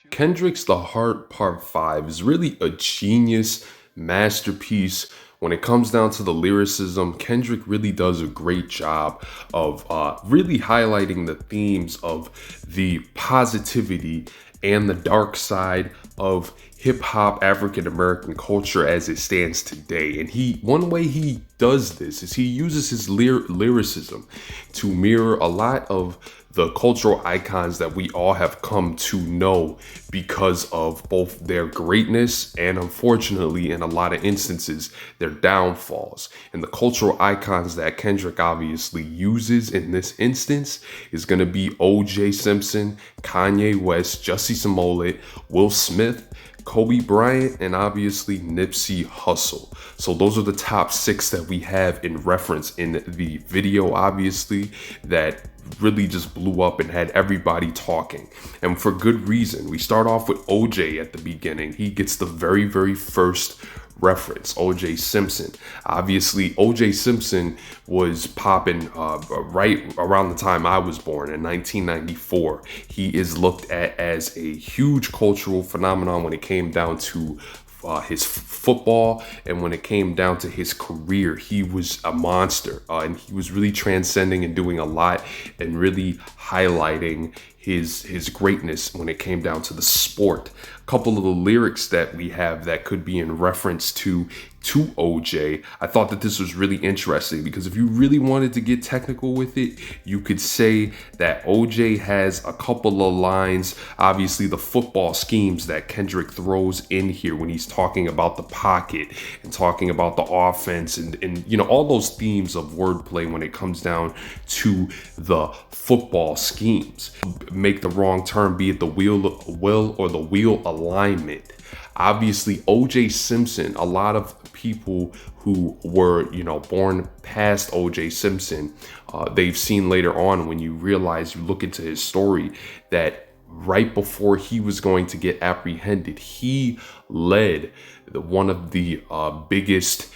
Kendrick's The Heart Part 5 is really a genius masterpiece. When it comes down to the lyricism, Kendrick really does a great job of really highlighting the themes of the positivity and the dark side of hip hop African American culture as it stands today. And one way he does this is he uses his lyricism to mirror a lot of the cultural icons that we all have come to know because of both their greatness and, unfortunately, in a lot of instances, their downfalls. And the cultural icons that Kendrick obviously uses in this instance is going to be O.J. Simpson, Kanye West, Jussie Smollett, Will Smith, Kobe Bryant, and obviously Nipsey Hustle. So those are the top 6 that we have in reference in the video, obviously, that really just blew up and had everybody talking, and for good reason. We start off with OJ at the beginning. He gets the very first reference, OJ Simpson. Obviously, OJ Simpson was popping right around the time I was born in 1994. He is looked at as a huge cultural phenomenon when it came down to his football, and when it came down to his career, he was a monster, and he was really transcending and doing a lot and really highlighting his greatness when it came down to the sport. A couple of the lyrics that we have that could be in reference to OJ, I thought that this was really interesting, because if you really wanted to get technical with it, you could say that OJ has a couple of lines, obviously the football schemes that Kendrick throws in here when he's talking about the pocket and talking about the offense, and you know, all those themes of wordplay when it comes down to the football schemes. Make the wrong turn, be it the will or the wheel alignment. Obviously, O.J. Simpson, a lot of people who were, born past O.J. Simpson, they've seen later on, when you realize, you look into his story, that right before he was going to get apprehended, he led one of the biggest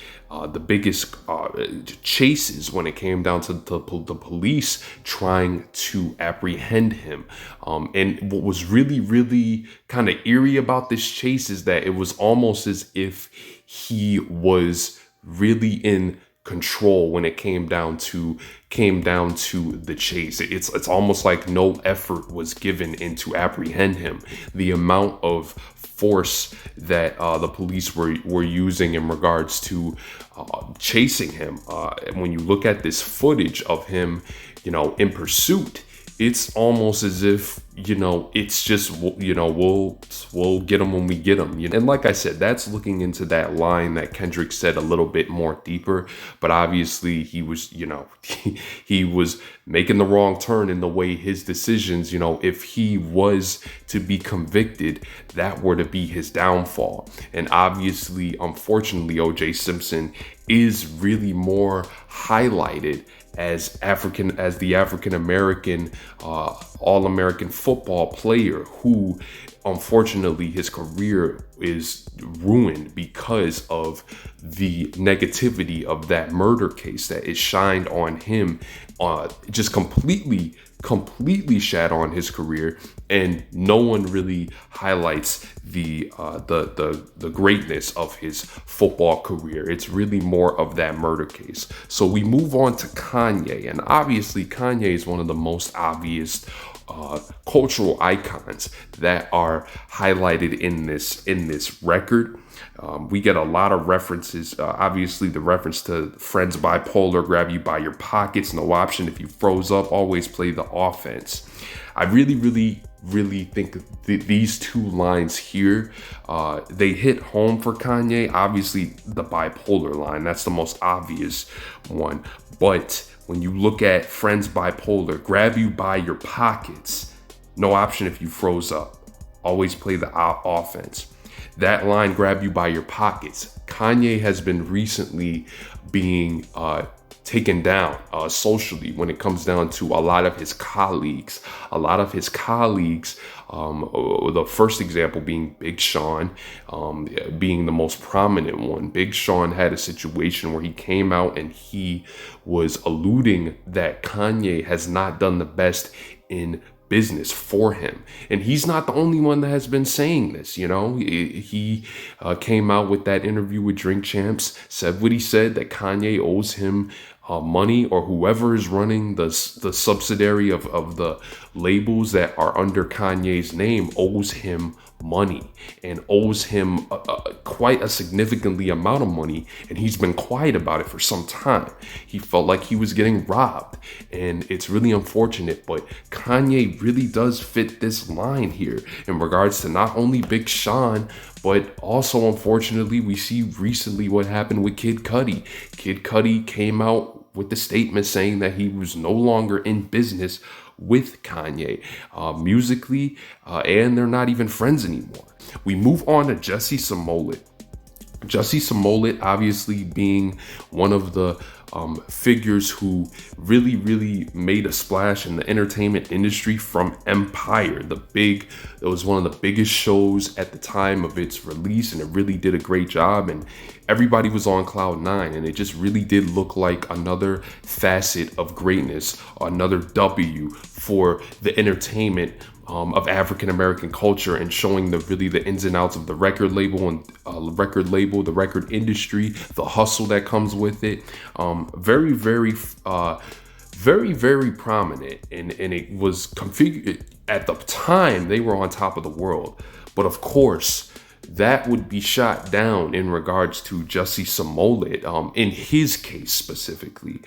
chases when it came down to the police trying to apprehend him. And what was really kind of eerie about this chase is that it was almost as if he was really in control when it came down to the chase. It's almost like no effort was given into apprehend him. The amount of force that the police were using in regards to chasing him. When you look at this footage of him, in pursuit, it's almost as if, it's just, we'll get him when we get him. And like I said, that's looking into that line that Kendrick said a little bit more deeper, but obviously he was, he was making the wrong turn in the way his decisions, if he was to be convicted, that were to be his downfall. And obviously, unfortunately, O.J. Simpson is really more highlighted as the African American All-American football player who, unfortunately, his career is ruined because of the negativity of that murder case that is shined on him, just completely shat on his career, and no one really highlights the greatness of his football career. It's really more of that murder case. So we move on to Kanye, and obviously Kanye is one of the most obvious cultural icons that are highlighted in this record. We get a lot of references. Obviously, the reference to friends bipolar, grab you by your pockets, no option if you froze up, always play the offense. I really think these 2 lines here, they hit home for Kanye. Obviously, the bipolar line, that's the most obvious one. But when you look at friends bipolar, grab you by your pockets, no option if you froze up, always play the offense. That line, grab you by your pockets, Kanye has been recently being taken down socially when it comes down to a lot of his colleagues. The first example being Big Sean, being the most prominent one. Big Sean had a situation where he came out and he was alluding that Kanye has not done the best in business for him. And he's not the only one that has been saying this. He came out with that interview with Drink Champs, said what he said, that Kanye owes him money, or whoever is running the subsidiary of the labels that are under Kanye's name owes him money, and owes him quite a significantly amount of money, and he's been quiet about it for some time. He felt like he was getting robbed, and it's really unfortunate, but Kanye really does fit this line here in regards to not only Big Sean, but also, unfortunately, we see recently what happened with Kid Cudi. Kid Cudi came out with the statement saying that he was no longer in business with Kanye musically, and they're not even friends anymore. We move on to Jussie Smollett. Jussie Smollett, obviously being one of the figures who really made a splash in the entertainment industry from Empire. It was one of the biggest shows at the time of its release, and it really did a great job, and everybody was on cloud nine, and it just really did look like another facet of greatness, another W for the entertainment of African American culture, and showing the ins and outs of the record label and the record industry, the hustle that comes with it. Very prominent, and it was configured at the time. They were on top of the world, but of course that would be shot down in regards to Jussie Smollett. In his case specifically,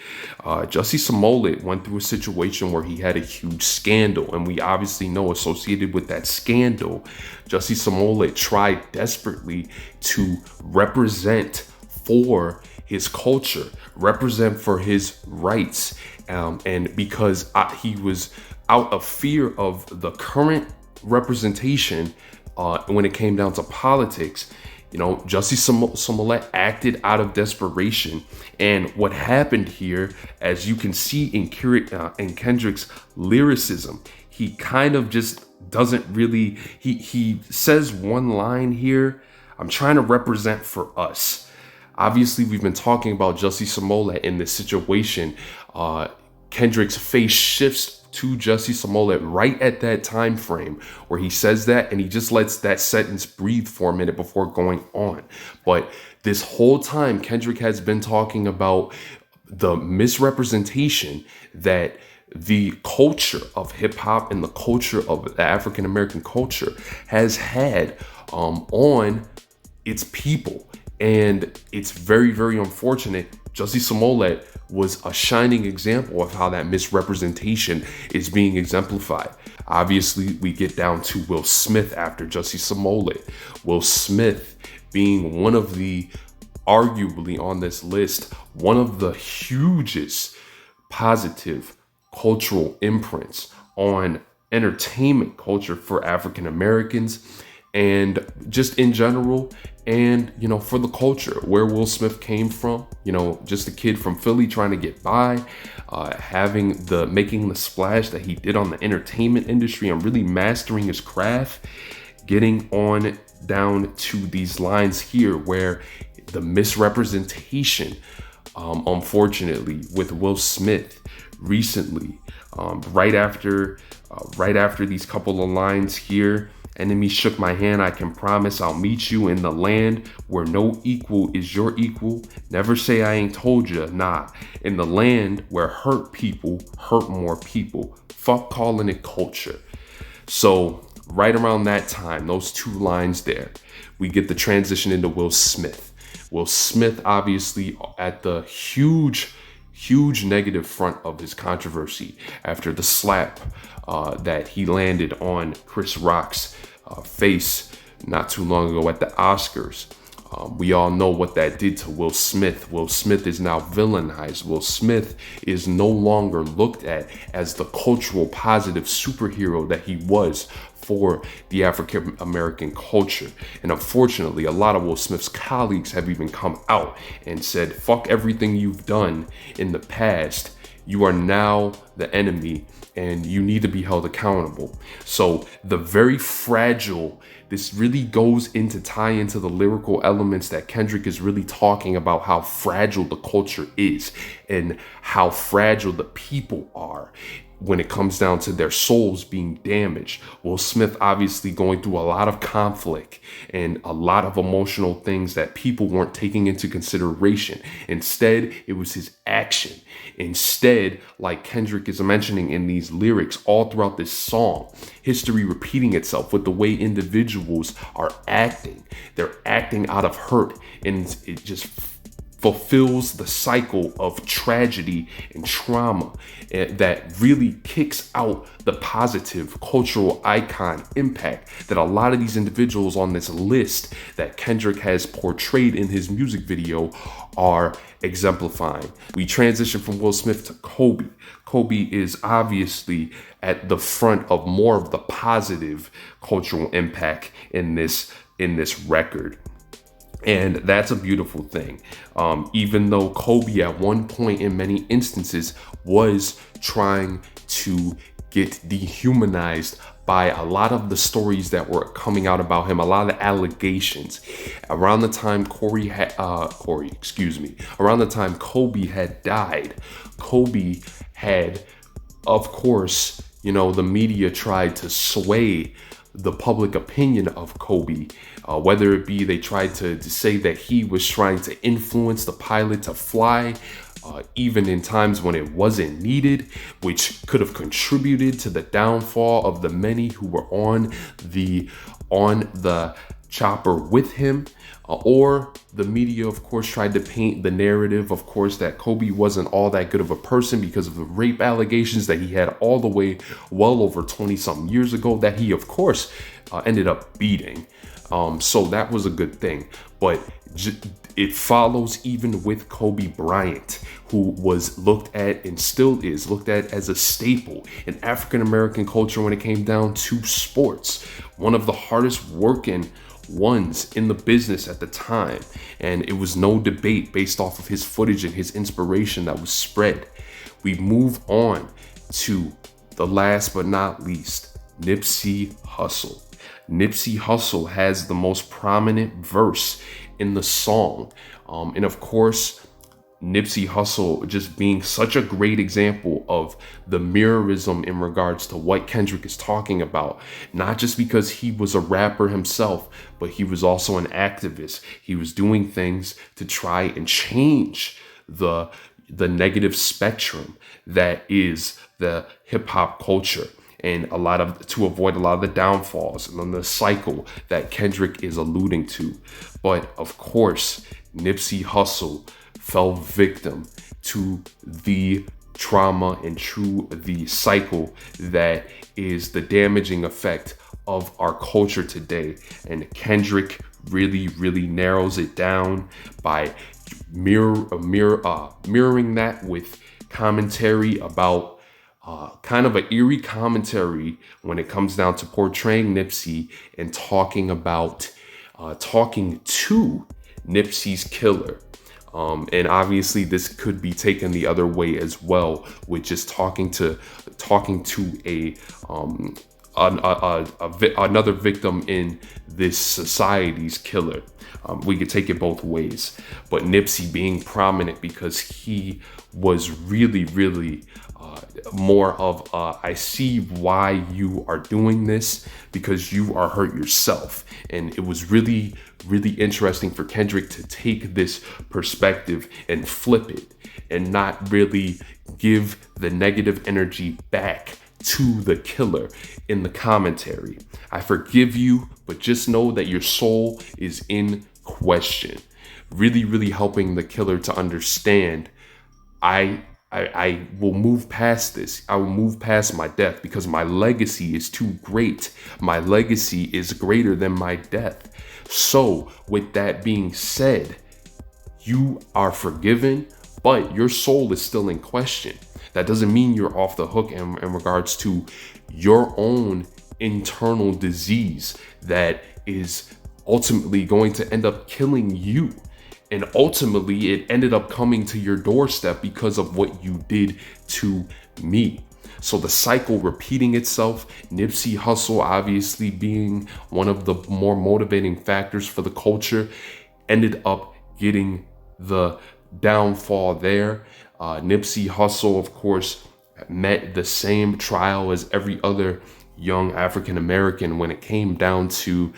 Jussie Smollett went through a situation where he had a huge scandal, and we obviously know associated with that scandal, Jussie Smollett tried desperately to represent for his culture, represent for his rights, and because he was out of fear of the current representation when it came down to politics, Jussie Smollett acted out of desperation. And what happened here, as you can see in Kendrick's lyricism, he kind of just doesn't really, he says one line here: "I'm trying to represent for us." Obviously, we've been talking about Jussie Smollett in this situation. Kendrick's face shifts to Jussie Smollett right at that time frame where he says that, and he just lets that sentence breathe for a minute before going on. But this whole time, Kendrick has been talking about the misrepresentation that the culture of hip hop and the culture of the African American culture has had on its people. And it's very unfortunate. Jussie Smollett was a shining example of how that misrepresentation is being exemplified. Obviously, we get down to Will Smith after Jussie Smollett. Will Smith being one of the, arguably on this list, one of the hugest positive cultural imprints on entertainment culture for African Americans, and just in general, and for the culture where Will Smith came from, just a kid from Philly trying to get by, making the splash that he did on the entertainment industry and really mastering his craft, getting on down to these lines here where the misrepresentation, unfortunately, with Will Smith recently, right after these couple of lines here: "Enemy shook my hand, I can promise I'll meet you in the land where no equal is your equal. Never say I ain't told ya, nah. In the land where hurt people hurt more people. Fuck calling it culture." So right around that time, those two lines there, we get the transition into Will Smith. Will Smith, obviously, at the huge negative front of his controversy after the slap that he landed on Chris Rock's face not too long ago at the Oscars. We all know what that did to Will Smith. Will Smith is now villainized. Will Smith is no longer looked at as the cultural positive superhero that he was for the African American culture. And unfortunately, a lot of Will Smith's colleagues have even come out and said, "Fuck everything you've done in the past. You are now the enemy and you need to be held accountable." So this really goes into tie into the lyrical elements that Kendrick is really talking about, how fragile the culture is and how fragile the people are. when it comes down to their souls being damaged. Will Smith obviously going through a lot of conflict and a lot of emotional things that people weren't taking into consideration. Instead, it was his action. Instead, like Kendrick is mentioning in these lyrics all throughout this song, history repeating itself with the way individuals are acting. They're acting out of hurt, and it just fulfills the cycle of tragedy and trauma that really kicks out the positive cultural icon impact that a lot of these individuals on this list that Kendrick has portrayed in his music video are exemplifying. We transition from Will Smith to Kobe. Kobe is obviously at the front of more of the positive cultural impact in this record. And that's a beautiful thing. Even though Kobe at one point in many instances was trying to get dehumanized by a lot of the stories that were coming out about him, a lot of the allegations. Around the time around the time Kobe had died, Kobe had, of course, the media tried to sway the public opinion of Kobe, whether it be they tried to say that he was trying to influence the pilot to fly, even in times when it wasn't needed, which could have contributed to the downfall of the many who were on the chopper with him. Or the media, of course, tried to paint the narrative, of course, that Kobe wasn't all that good of a person because of the rape allegations that he had all the way well over 20-something years ago that he, of course, ended up beating. So that was a good thing. But it follows even with Kobe Bryant, who was looked at and still is looked at as a staple in African-American culture when it came down to sports. One of the hardest working ones in the business at the time, and it was no debate based off of his footage and his inspiration that was spread. We move on to the last but not least, Nipsey Hustle. Nipsey Hustle has the most prominent verse in the song, and of course Nipsey Hustle just being such a great example of the mirrorism in regards to what Kendrick is talking about, not just because he was a rapper himself, but he was also an activist. He was doing things to try and change the negative spectrum that is the hip hop culture, and to avoid a lot of the downfalls and the cycle that Kendrick is alluding to. But of course, Nipsey Hustle fell victim to the trauma and to the cycle that is the damaging effect of our culture today. And Kendrick really, really narrows it down by mirroring that with commentary about kind of an eerie commentary when it comes down to portraying Nipsey and talking to Nipsey's killer. And obviously this could be taken the other way as well, with just talking to another victim in this society's killer. We could take it both ways, but Nipsey being prominent because he was really, really more of I see why you are doing this, because you are hurt yourself. And it was really, really interesting for Kendrick to take this perspective and flip it and not really give the negative energy back to the killer in the commentary. I forgive you, but just know that your soul is in question. Really, really helping the killer to understand, I will move past this. I will move past my death because my legacy is too great. My legacy is greater than my death. So with that being said, you are forgiven, but your soul is still in question. That doesn't mean you're off the hook in regards to your own internal disease that is ultimately going to end up killing you. And ultimately, it ended up coming to your doorstep because of what you did to me. So the cycle repeating itself, Nipsey Hustle obviously being one of the more motivating factors for the culture, ended up getting the downfall there. Nipsey Hustle, of course, met the same trial as every other young African American when it came down to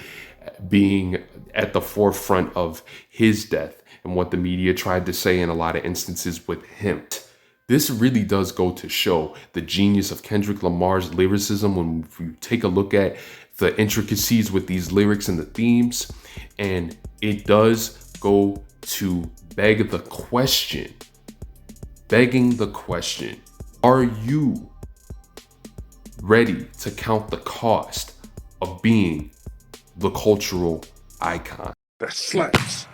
being at the forefront of his death and what the media tried to say in a lot of instances with him. This really does go to show the genius of Kendrick Lamar's lyricism when you take a look at the intricacies with these lyrics and the themes. And it does go to begging the question, are you ready to count the cost of being the cultural icon? That slaps.